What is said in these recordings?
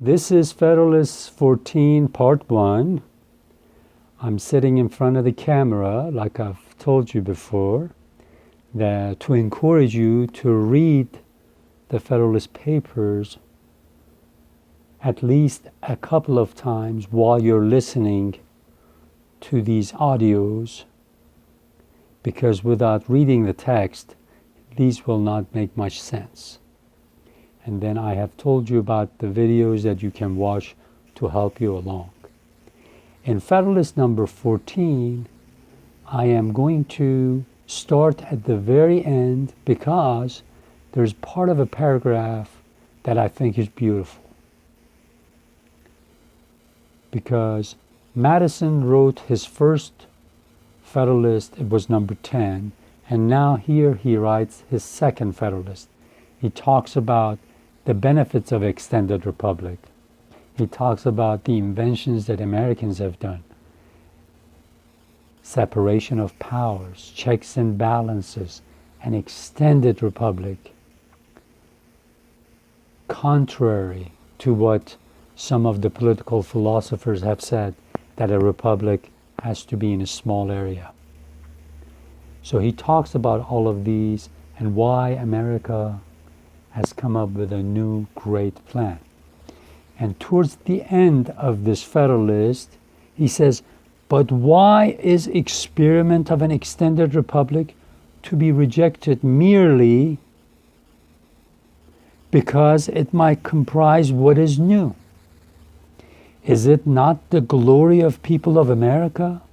This is Federalist 14, Part 1. I'm sitting in front of the camera, like I've told you before, to encourage you to read the Federalist Papers at least a couple of times while you're listening to these audios, because without reading the text, these will not make much sense. And then I have told you about the videos that you can watch to help you along. In Federalist number 14, I am going to start at the very end because there's part of a paragraph that I think is beautiful. Because Madison wrote his first Federalist, it was number 10, and now here he writes his second Federalist. He talks about the benefits of extended republic. He talks about the inventions that Americans have done. Separation of powers, checks and balances, an extended republic. Contrary to what some of the political philosophers have said, that a republic has to be in a small area. So he talks about all of these and why America has come up with a new great plan. And towards the end of this Federalist, he says, but why is experiment of an extended republic to be rejected merely because it might comprise what is new? Is it not the glory of people of America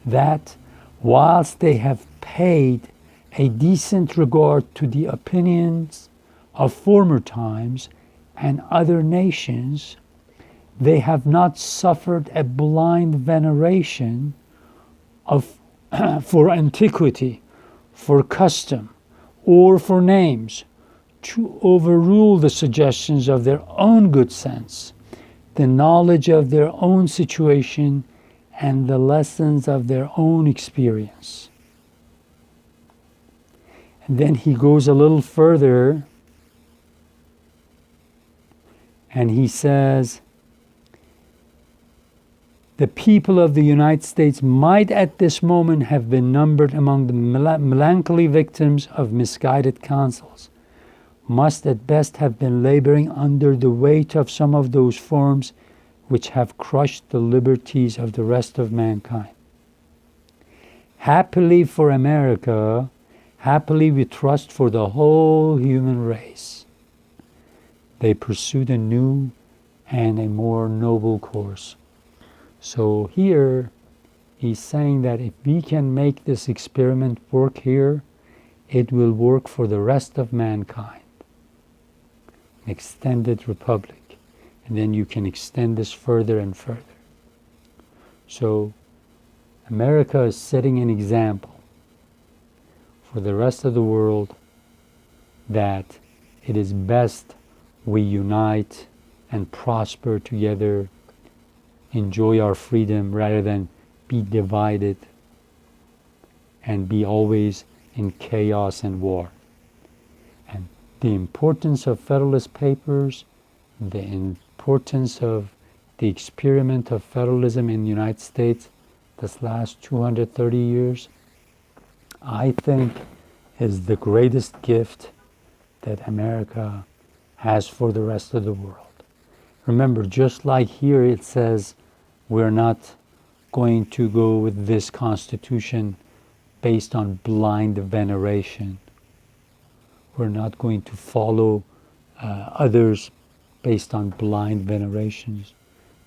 that whilst they have paid a decent regard to the opinions of former times and other nations, they have not suffered a blind veneration for antiquity, for custom, or for names, to overrule the suggestions of their own good sense, the knowledge of their own situation, and the lessons of their own experience. And then he goes a little further and he says, the people of the United States might at this moment have been numbered among the melancholy victims of misguided counsels, must at best have been laboring under the weight of some of those forms which have crushed the liberties of the rest of mankind. Happily for America, happily we trust for the whole human race, they pursued a new and a more noble course. So here, he's saying that if we can make this experiment work here, it will work for the rest of mankind. An extended republic. And then you can extend this further and further. So America is setting an example for the rest of the world that it is best we unite and prosper together, enjoy our freedom rather than be divided and be always in chaos and war. And the importance of Federalist Papers, the importance of the experiment of federalism in the United States this last 230 years, I think is the greatest gift that America has for the rest of the world. Remember, just like here it says, we're not going to go with this constitution based on blind veneration. We're not going to follow others based on blind venerations,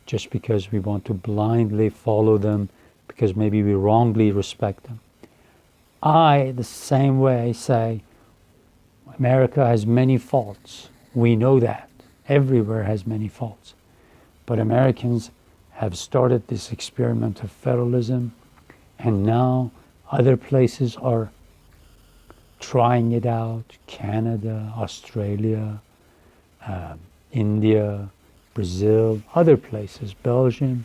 just because we want to blindly follow them because maybe we wrongly respect them. I, the same way, say America has many faults. We know that. Everywhere has many faults. But Americans have started this experiment of federalism, and now other places are trying it out. Canada, Australia, India, Brazil, other places, Belgium.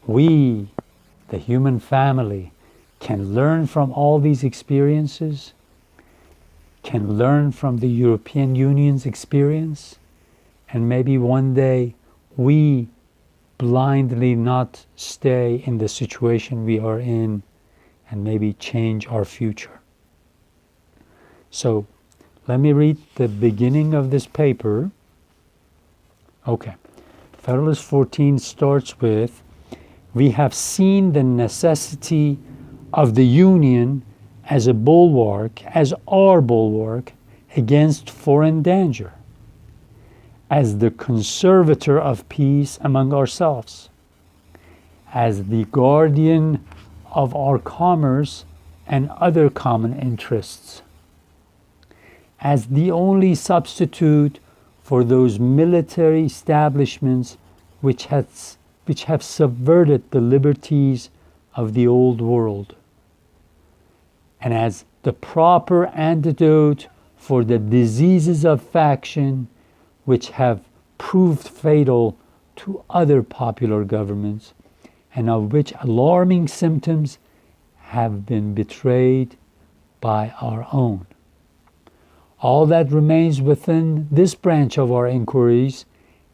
We, the human family, can learn from all these experiences, can learn from the European Union's experience, and maybe one day we blindly not stay in the situation we are in and maybe change our future. So let me read the beginning of this paper. Okay. Federalist 14 starts with, we have seen the necessity of the Union as a bulwark, as our bulwark against foreign danger, as the conservator of peace among ourselves, as the guardian of our commerce and other common interests, as the only substitute for those military establishments which have subverted the liberties of the old world, and as the proper antidote for the diseases of faction which have proved fatal to other popular governments, and of which alarming symptoms have been betrayed by our own. All that remains within this branch of our inquiries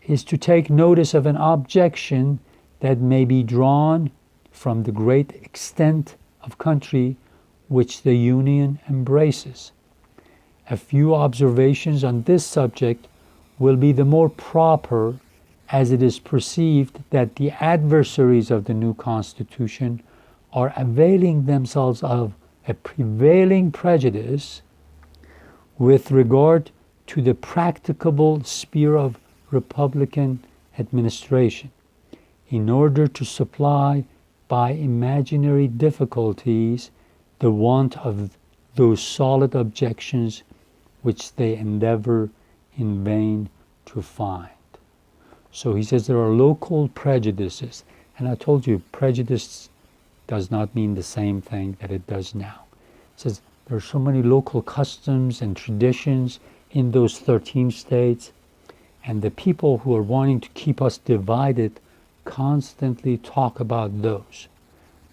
is to take notice of an objection that may be drawn from the great extent of country which the Union embraces. A few observations on this subject will be the more proper, as it is perceived that the adversaries of the new Constitution are availing themselves of a prevailing prejudice with regard to the practicable sphere of Republican administration, in order to supply by imaginary difficulties the want of those solid objections which they endeavor in vain to find. So he says there are local prejudices, and I told you prejudice does not mean the same thing that it does now. He says there are so many local customs and traditions in those 13 states, and the people who are wanting to keep us divided constantly talk about those.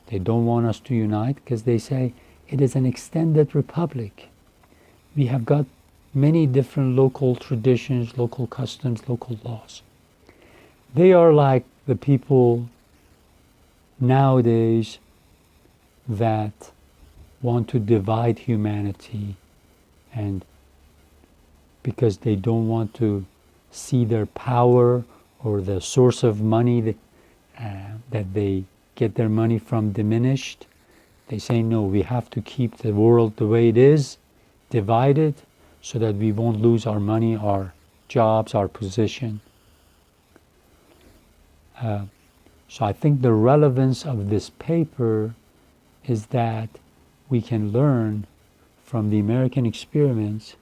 They don't want us to unite because they say it is an extended republic. We have got many different local traditions, local customs, local laws. They are like the people nowadays that want to divide humanity, and because they don't want to see their power or the source of money that they get their money from diminished, they say, no, we have to keep the world the way it is, divided, so that we won't lose our money, our jobs, our position. So I think the relevance of this paper is that we can learn from the American experiments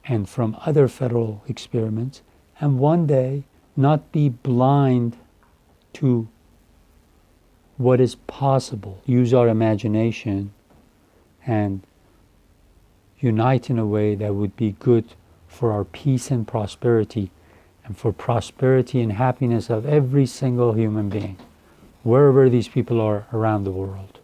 and from other federal experiments, and one day not be blind to what is possible. Use our imagination and unite in a way that would be good for our peace and prosperity, and for prosperity and happiness of every single human being, wherever these people are around the world.